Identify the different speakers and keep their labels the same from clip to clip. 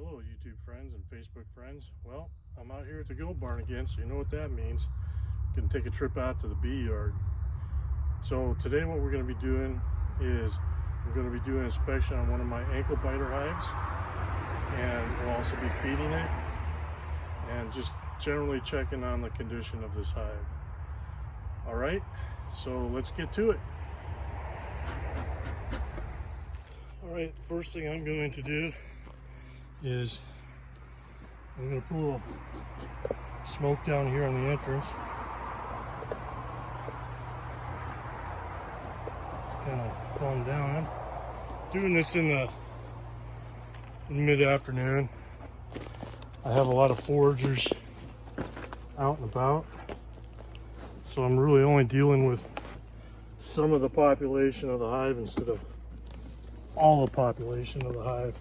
Speaker 1: Hello YouTube friends and Facebook friends. Well, I'm out here at the goat barn again, so you know what that means. Gonna take a trip out to the bee yard. So today what we're going to be doing is we're going to be doing an inspection on one of my ankle biter hives, and we'll also be feeding it and just generally checking on the condition of this hive. Alright, so let's get to it. Alright, first thing I'm going to do is I'm going to put a little smoke down here on the entrance. Kind of calm down. I'm doing this in mid-afternoon. I have a lot of foragers out and about, so I'm really only dealing with some of the population of the hive instead of all the population of the hive.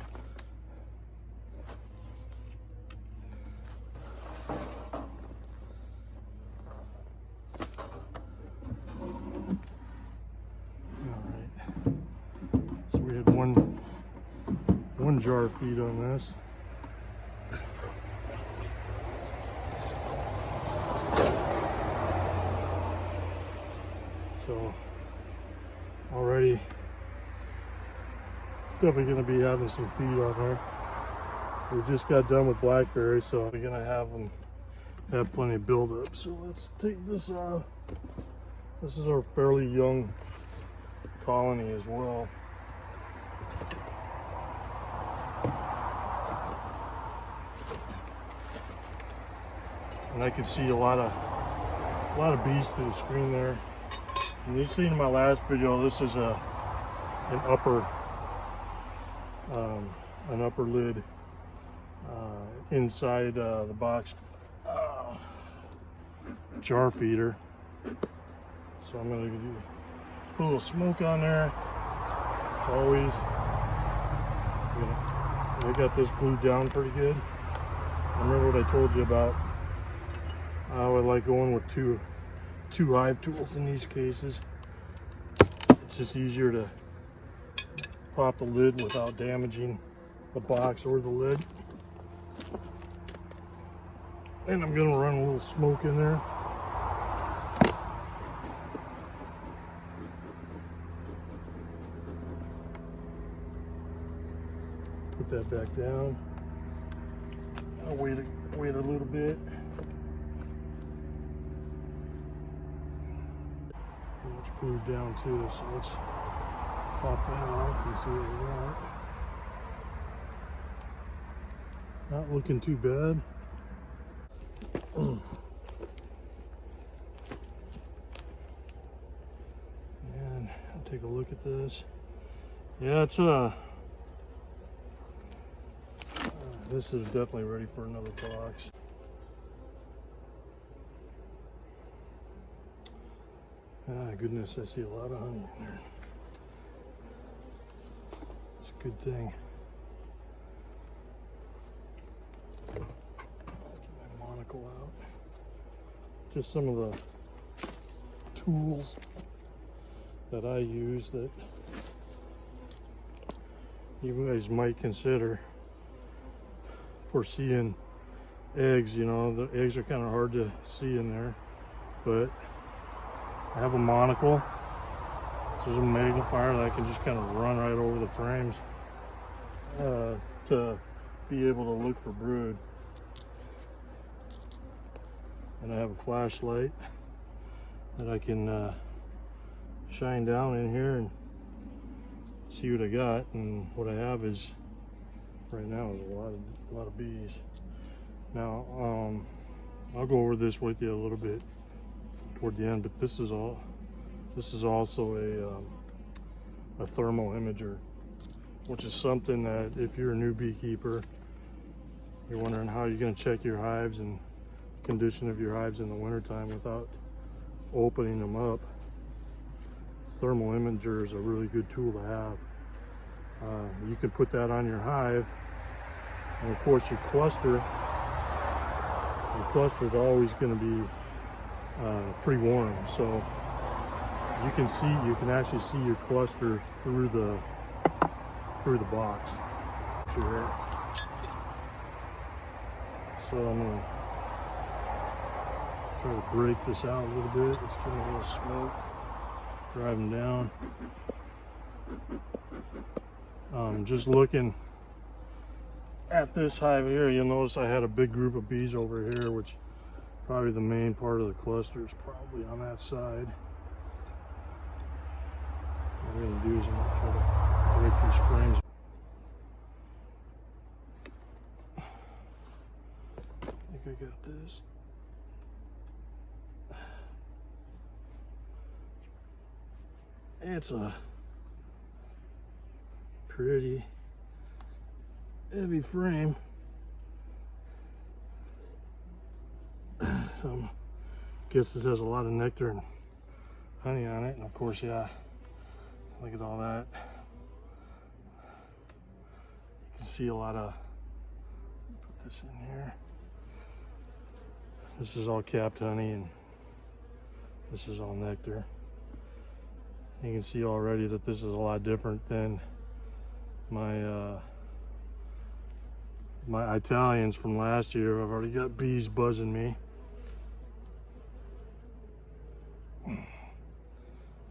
Speaker 1: So we had one jar of feed on this. So already definitely going to be having some feed on her. We just got done with blackberries, so we're going to have plenty of buildup. So let's take this off. This is our fairly young colony as well. And I can see a lot of bees through the screen there. And you seen in my last video, this is an upper lid inside the box jar feeder. So I'm gonna put a little smoke on there. Always, I got this glued down pretty good. Remember what I told you about how I like going with two hive tools in these cases. It's just easier to pop the lid without damaging the box or the lid. And I'm gonna run a little smoke in there. Put that back down. I'll wait a little bit. Pretty much glued down too, so let's pop that off and see what we got. Not looking too bad. And I'll take a look at this. Yeah, it's this is definitely ready for another box. Ah, goodness, I see a lot of honey in there. It's a good thing. Get my monocle out. Just some of the tools that I use that you guys might consider for seeing eggs. You know, the eggs are kind of hard to see in there, but I have a monocle. This is a magnifier that I can just kind of run right over the frames to be able to look for brood. And I have a flashlight that I can shine down in here and see what I got. And what I have is right now is a lot of bees. Now I'll go over this with you a little bit toward the end, but this is also a thermal imager, which is something that if you're a new beekeeper, you're wondering how you're going to check your hives and condition of your hives in the wintertime without opening them up. Thermal imager is a really good tool to have. You can put that on your hive, and of course your cluster is always going to be pretty warm, so you can actually see your cluster through the box. Sure. So I'm gonna try to break this out a little bit. Let's get a little smoke, drive them down. Just looking at this hive here, you'll notice I had a big group of bees over here, which probably the main part of the cluster is probably on that side. What I'm gonna do is I'm gonna try to break these frames. I think I got this. It's a pretty heavy frame. So I guess this has a lot of nectar and honey on it, and of course, yeah, look at all that. You can see a lot of, put this in here. This is all capped honey and this is all nectar. You can see already that this is a lot different than my my Italians from last year. I've already got bees buzzing me.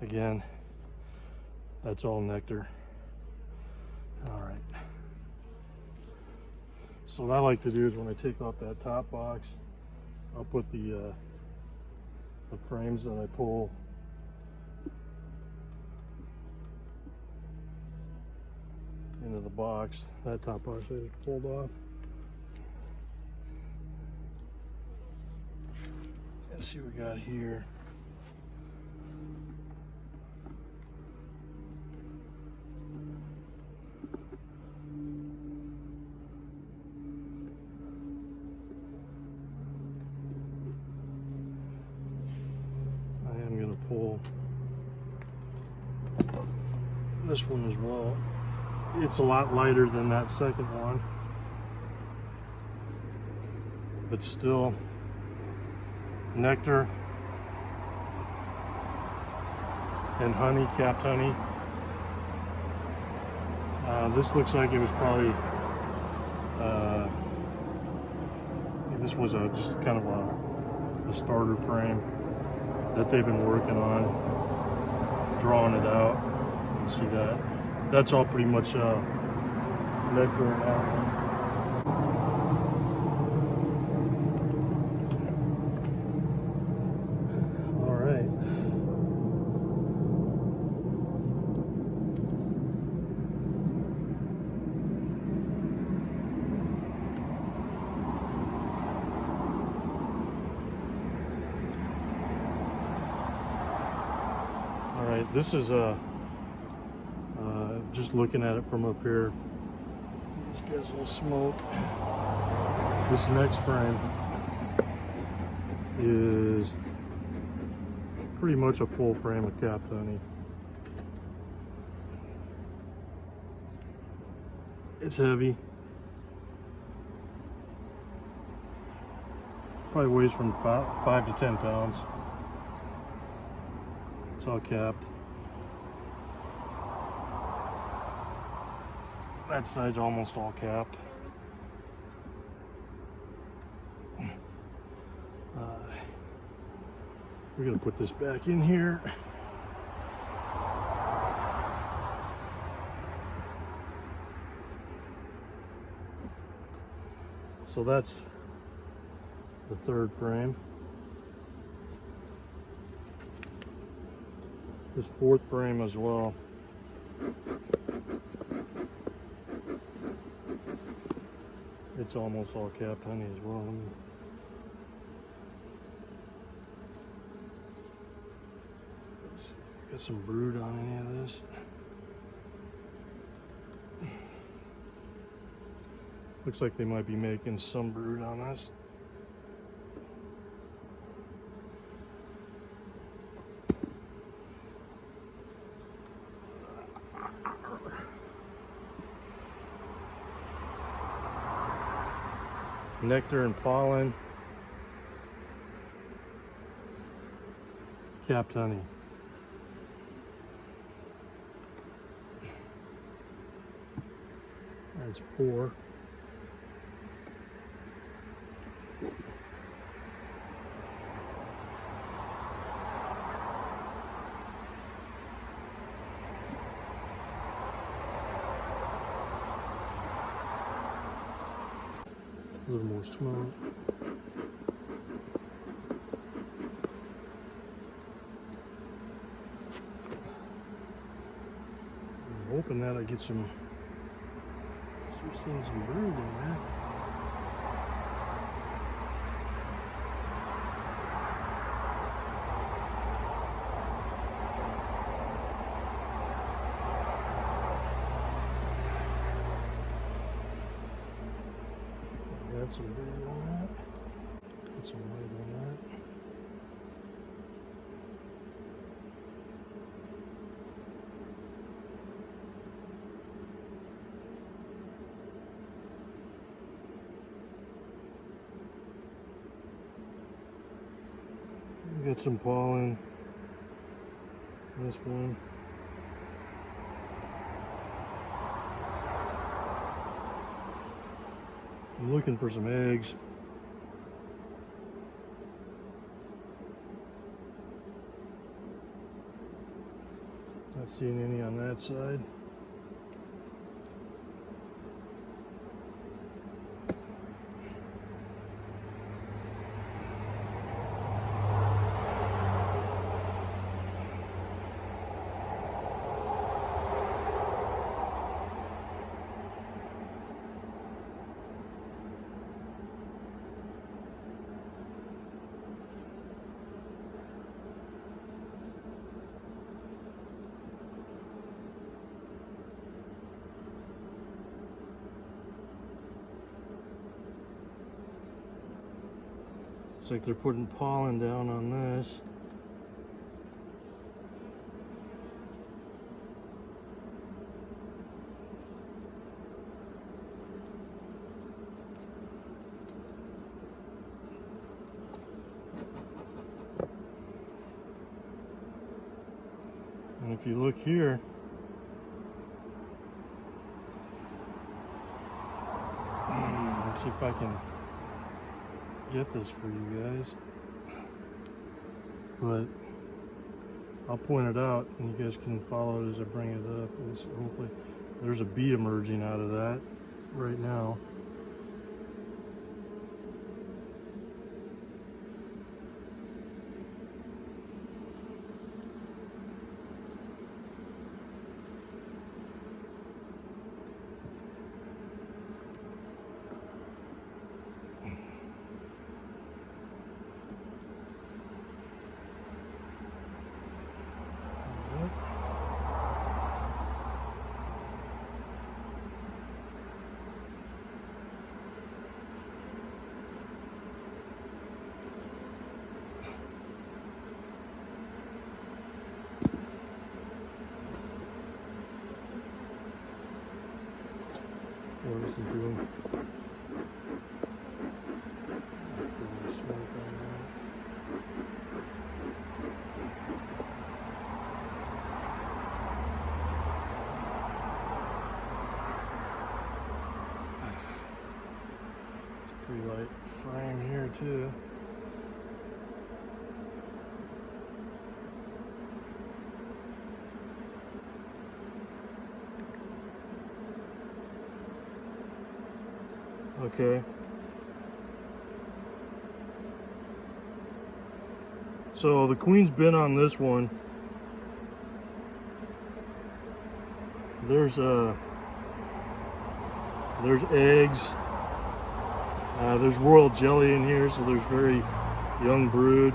Speaker 1: Again, that's all nectar. All right. So what I like to do is when I take off that top box, I'll put the frames that I pull into the box. That top box I just pulled off. Let's see what we got here. I am going to pull this one as well. It's a lot lighter than that second one, but still nectar and honey, capped honey. This looks like it was probably this was just kind of a starter frame that they've been working on, drawing it out. You can see that. That's all pretty much nectar in that one. All right. All right, this is just looking at it from up here. This gets a little smoke. This next frame is pretty much a full frame of capped honey. It's heavy. Probably weighs from 5 to 10 pounds. It's all capped. That side's almost all capped. We're gonna put this back in here. So that's the third frame. This fourth frame as well. It's almost all capped honey as well. Let's see if we got some brood on any of this. Looks like they might be making some brood on this. Nectar and pollen, capped honey. That's 4. A little more smoke. I'm hoping that I get some, start seeing some brood in there. Got some brood on that. Got some white on that. Got some pollen. This one. I'm looking for some eggs. Not seeing any on that side. Looks like they're putting pollen down on this. And if you look here, let's see if I can get this for you guys, but I'll point it out and you guys can follow it as I bring it up. Hopefully there's a bee emerging out of that right now. What is he doing? Smoke on that. It's a pretty light frame here too. Okay. So the queen's been on this one. There's eggs. There's royal jelly in here, so there's very young brood.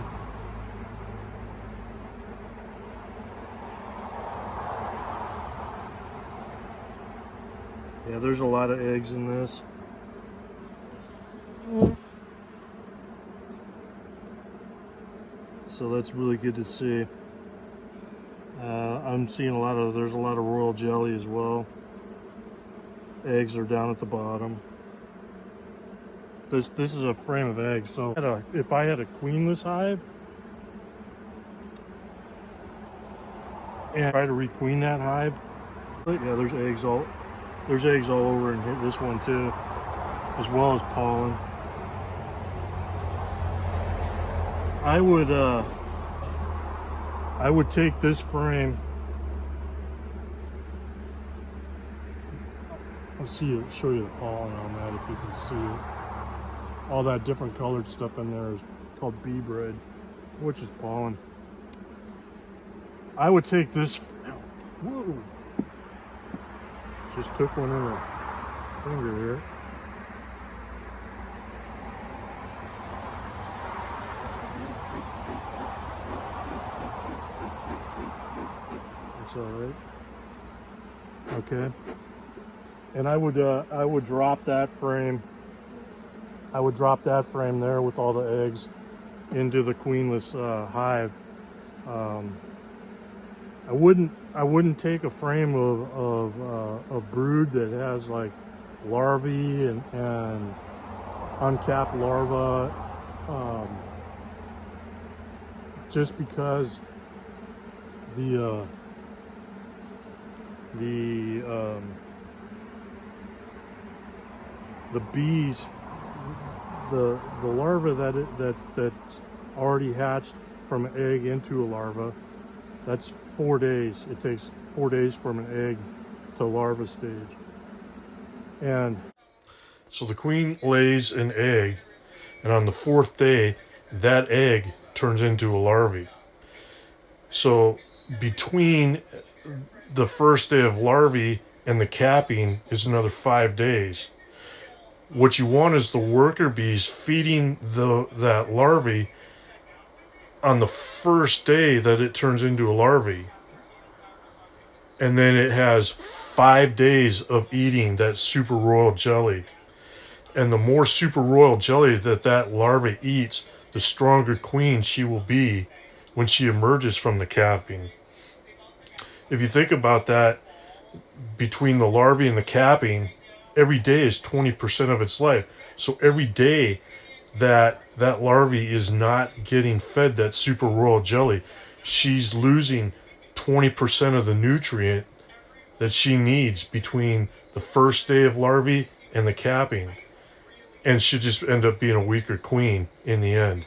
Speaker 1: Yeah, there's a lot of eggs in this. So that's really good to see. I'm seeing there's a lot of royal jelly as well. Eggs are down at the bottom. This is a frame of eggs. So if I had a queenless hive and try to requeen that hive, yeah, there's eggs all over in here, this one too, as well as pollen. I would take this frame. I'll show you the pollen on that if you can see it. all that different colored stuff in there is called bee bread, which is pollen. I would take this. Whoa! Just took one in the finger here. That's all right. Okay. And I would drop that frame. I would drop that frame there with all the eggs into the queenless hive. I wouldn't take a frame of brood that has like larvae and uncapped larvae, just because the bees, the larva that's already hatched from an egg into a larva, that's 4 days. It takes 4 days from an egg to larva stage. And so the queen lays an egg, and on the 4th day, that egg turns into a larvae. So between the first day of larvae and the capping is another 5 days. What you want is the worker bees feeding that larvae on the first day that it turns into a larvae. And then it has 5 days of eating that super royal jelly. And the more super royal jelly that larvae eats, the stronger queen she will be when she emerges from the capping. If you think about that, between the larvae and the capping, every day is 20% of its life. So every day that larvae is not getting fed that super royal jelly, she's losing 20% of the nutrient that she needs between the first day of larvae and the capping. And she'll just end up being a weaker queen in the end.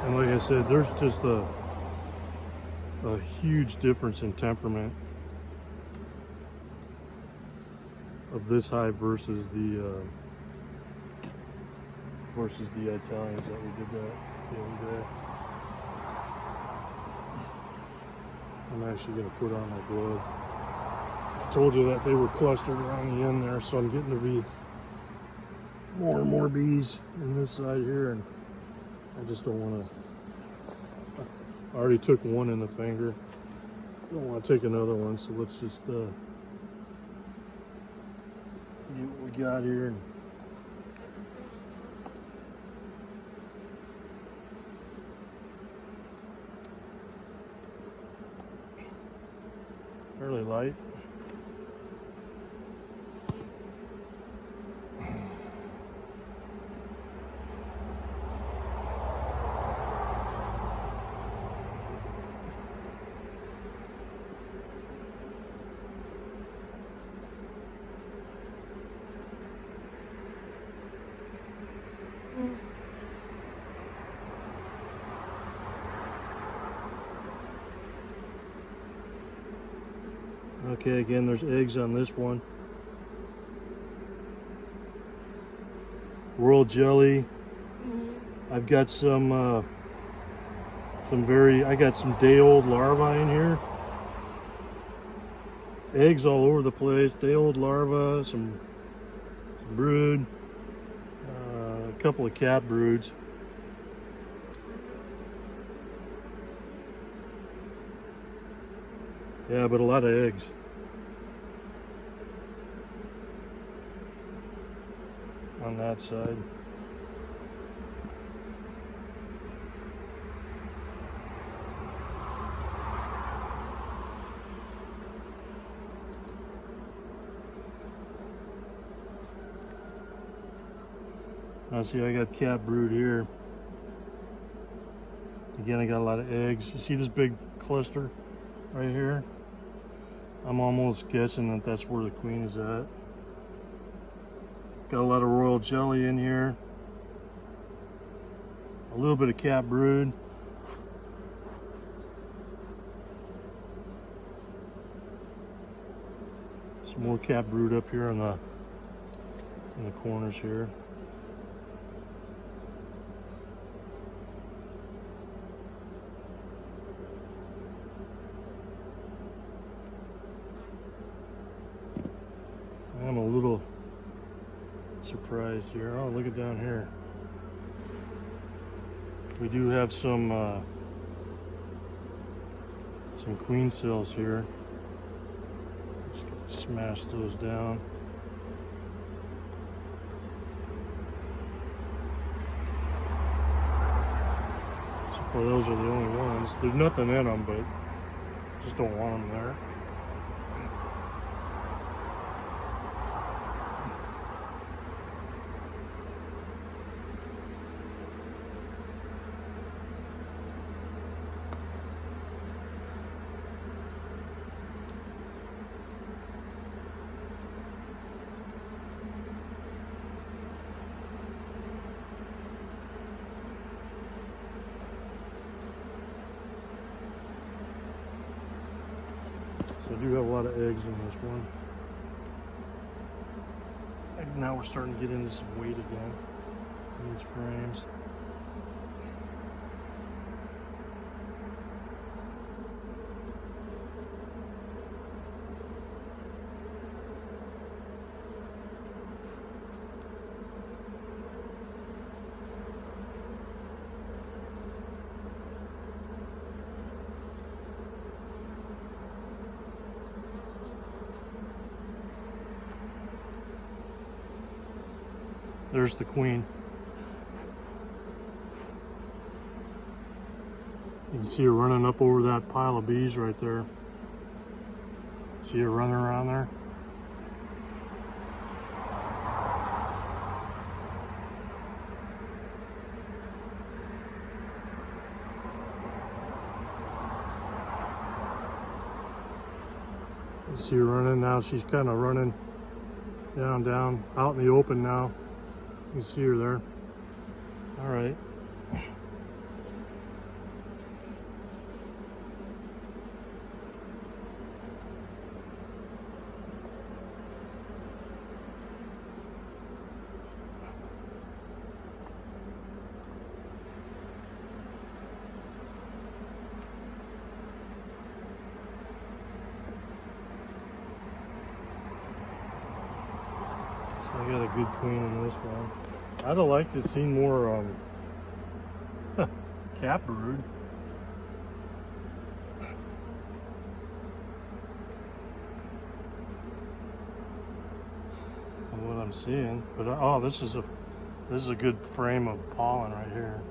Speaker 1: And like I said, there's just a huge difference in temperament of this hive versus the Italians that we did that the other day. I'm actually going to put on my glove. I told you that they were clustered around the end there, so I'm getting to be more and more bees in this side here, and I just don't want to. I already took one in the finger. I don't want to take another one, so let's just get what we got here. Fairly light. Okay, again, there's eggs on this one. Royal jelly. I've got I got some day-old larvae in here. Eggs all over the place, day-old larvae, some brood, a couple of cat broods. Yeah, but a lot of eggs. On that side. Now see, I got cat brood here. Again, I got a lot of eggs. You see this big cluster right here? I'm almost guessing that that's where the queen is at. Got a lot of royal jelly in here. A little bit of cat brood. Some more cap brood up here in the corners here. I'm a little surprised here. Oh, look at down here. We do have some queen cells here. Just smash those down. So far, those are the only ones. There's nothing in them, but just don't want them there. So I do have a lot of eggs in this one. And now we're starting to get into some weight again in these frames. There's the queen. You can see her running up over that pile of bees right there. See her running around there? You see her running now. She's kind of running down, out in the open now. You can see her there. All right. I got a good queen in this one. I'd have liked to see more cap brood. And what I'm seeing, but oh, this is a good frame of pollen right here.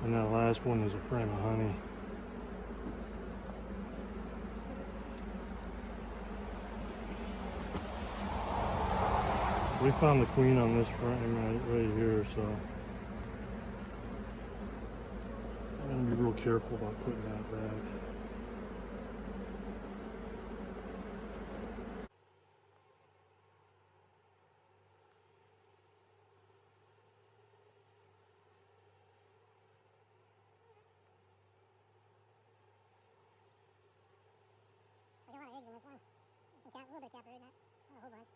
Speaker 1: And that last one is a frame of honey. So we found the queen on this frame right here, so I'm gonna be real careful about putting that back.
Speaker 2: So I got a lot of eggs in this one. Some a little bit of cap brood, not a whole bunch.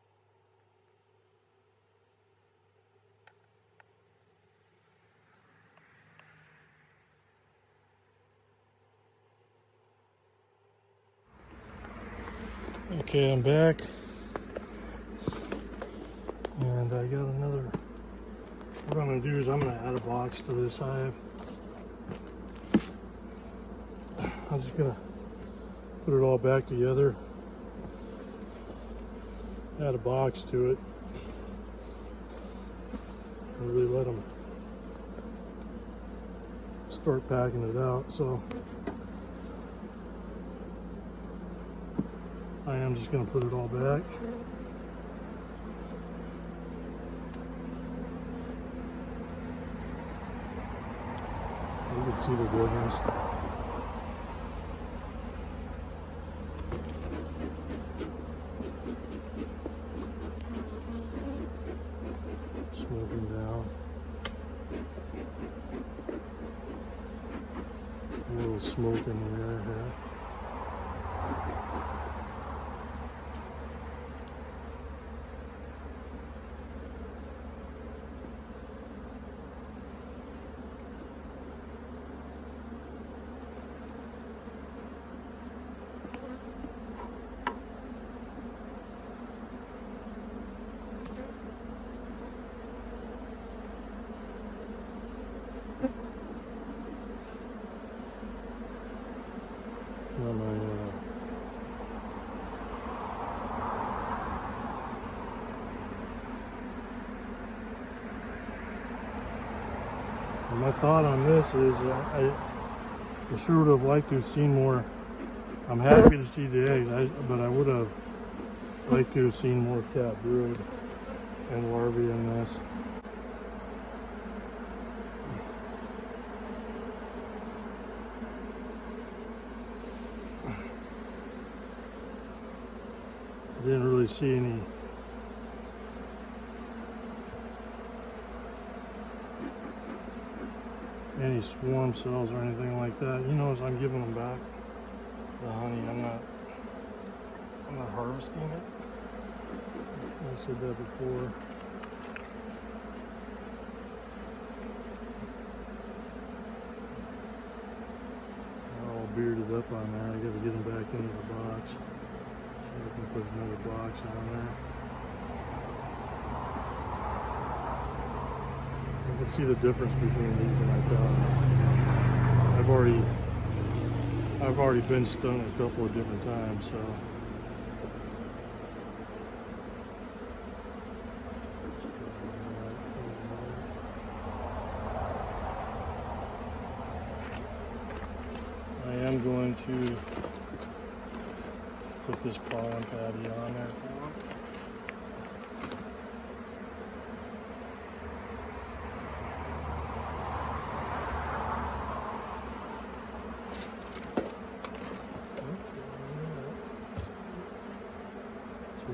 Speaker 1: Okay, I'm back. And I got another. What I'm going to do is I'm going to add a box to this hive. I'm just going to put it all back together. Add a box to it. And really let them start packing it out. So I am just going to put it all back. You can see the difference. Smoking down. A little smoke in the air here. My thought on this is I sure would have liked to have seen more. I'm happy to see the eggs, but I would have liked to have seen more cat brood and larvae in this. I didn't really see any swarm cells or anything like that. You notice I'm giving them back the honey. I'm not harvesting it. I said that before. They're all bearded up on there. I got to get them back into the box. So I can put another box on there. You can see the difference between these and my towels. I've already been stung a couple of different times, so. I am going to put this pollen patty on there for them.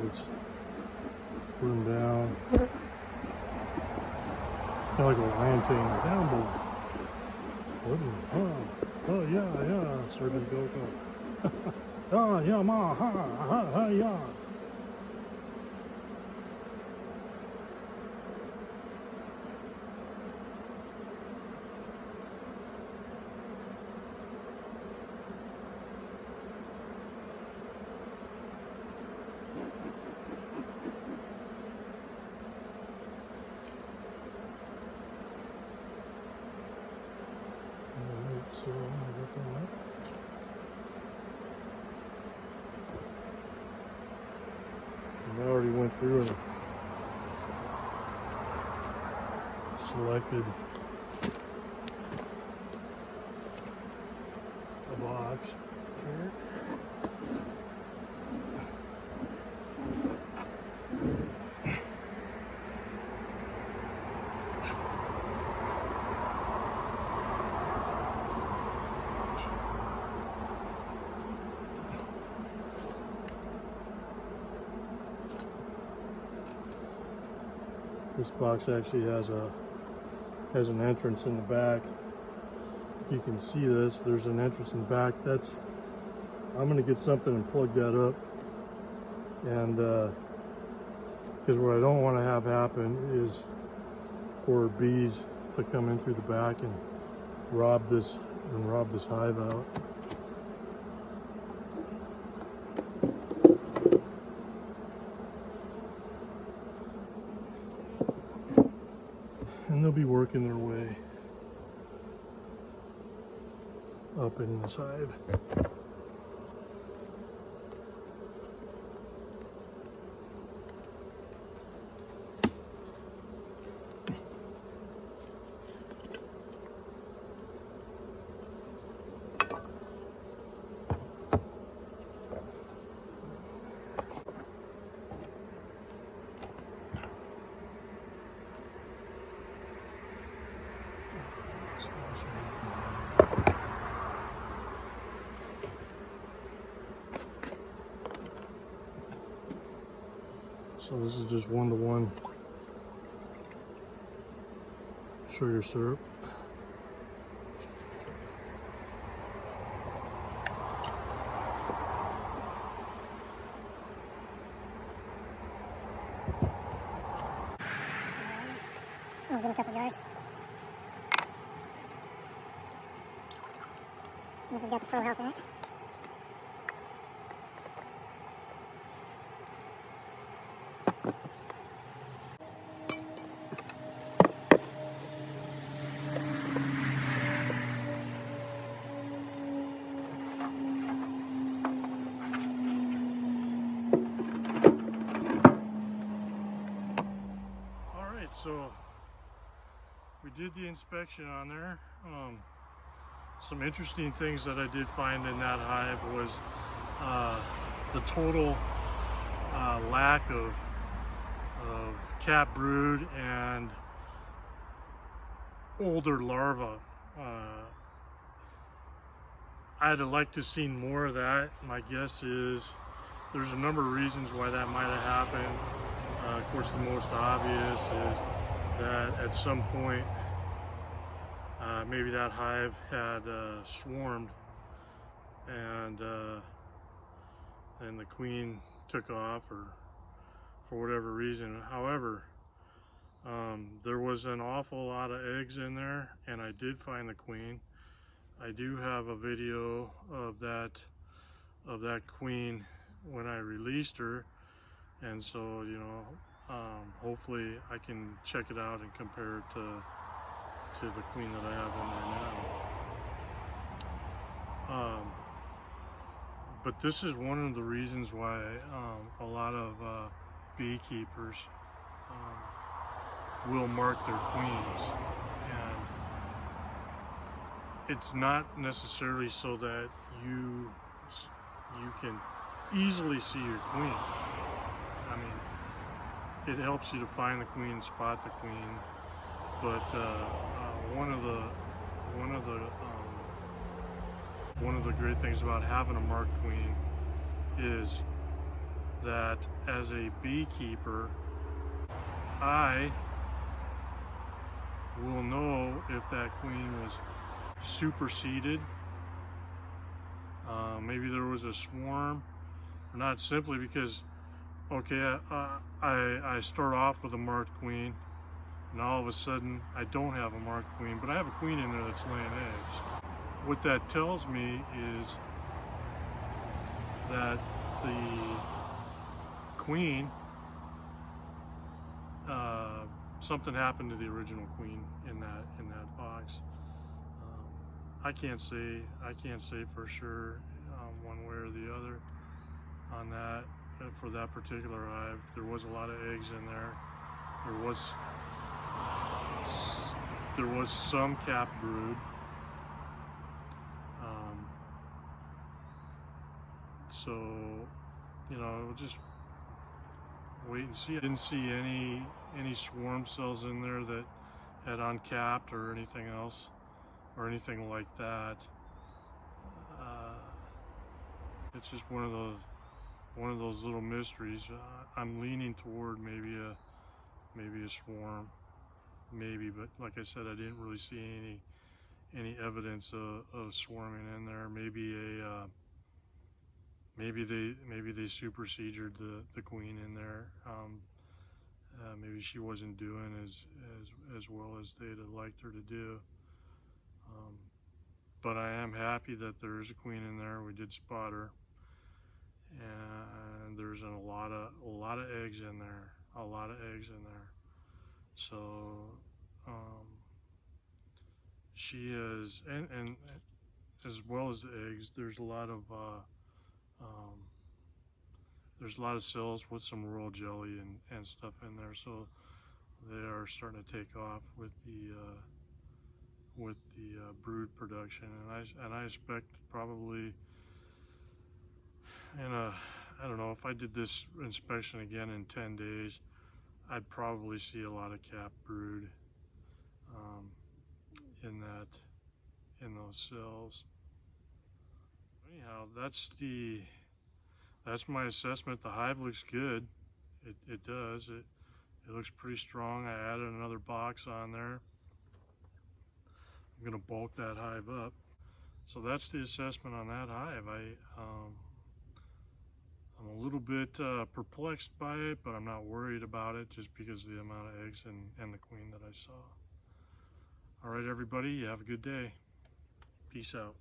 Speaker 1: Let's put them down. Kind of like a lion tamer. Down boy. Oh yeah, serpent go. Oh yeah, ma, ha, yeah. So I'm gonna get them up. I already went through and selected a box here. This box actually has an entrance in the back. If you can see this, there's an entrance in the back. I'm gonna get something and plug that up. And because what I don't want to have happen is for bees to come in through the back and rob this hive out. And they'll be working their way up in this hive. So this is just 1-to-1 sugar syrup.
Speaker 2: I'll give him a couple jars. This has got the Pro Health in it.
Speaker 1: Alright, so we did the inspection on there. Some interesting things that I did find in that hive was the total lack of cap brood and older larvae. I'd have liked to have seen more of that. My guess is there's a number of reasons why that might have happened. Of course, the most obvious is that at some point maybe that hive had swarmed and the queen took off, or for whatever reason. However, there was an awful lot of eggs in there, and I did find the queen. I do have a video of that queen when I released her, and so, you know, hopefully I can check it out and compare it to the queen that I have in there now. But this is one of the reasons why a lot of beekeepers will mark their queens, and it's not necessarily so that you can easily see your queen. I mean, it helps you to find the queen, spot the queen, but one of the great things about having a marked queen is that as a beekeeper, I will know if that queen was superseded. Maybe there was a swarm, or not, simply because, okay, I start off with a marked queen, and all of a sudden I don't have a marked queen, but I have a queen in there that's laying eggs. What that tells me is that the queen, something happened to the original queen in that box. I can't say for sure one way or the other on that. For that particular hive, there was a lot of eggs in there. There was some cap brood. So, you know, we'll just wait and see. I didn't see any swarm cells in there that had uncapped or anything else, or anything like that. It's just one of those little mysteries. I'm leaning toward maybe a swarm, maybe, but like I said, I didn't really see any evidence of swarming in there. Maybe they superseded the queen in there. Maybe she wasn't doing as well as they'd have liked her to do. But I am happy that there is a queen in there. We did spot her, and there's a lot of eggs in there. A lot of eggs in there. So she is, and as well as the eggs, there's a lot of cells with some royal jelly and stuff in there. So they are starting to take off with the brood production, and I expect probably I don't know, if I did this inspection again in 10 days, I'd probably see a lot of cap brood in those cells. Anyhow, that's my assessment. The hive looks good. It does. It looks pretty strong. I added another box on there. I'm going to bulk that hive up. So that's the assessment on that hive. I'm a little bit perplexed by it, but I'm not worried about it just because of the amount of eggs and the queen that I saw. All right, everybody, you have a good day. Peace out.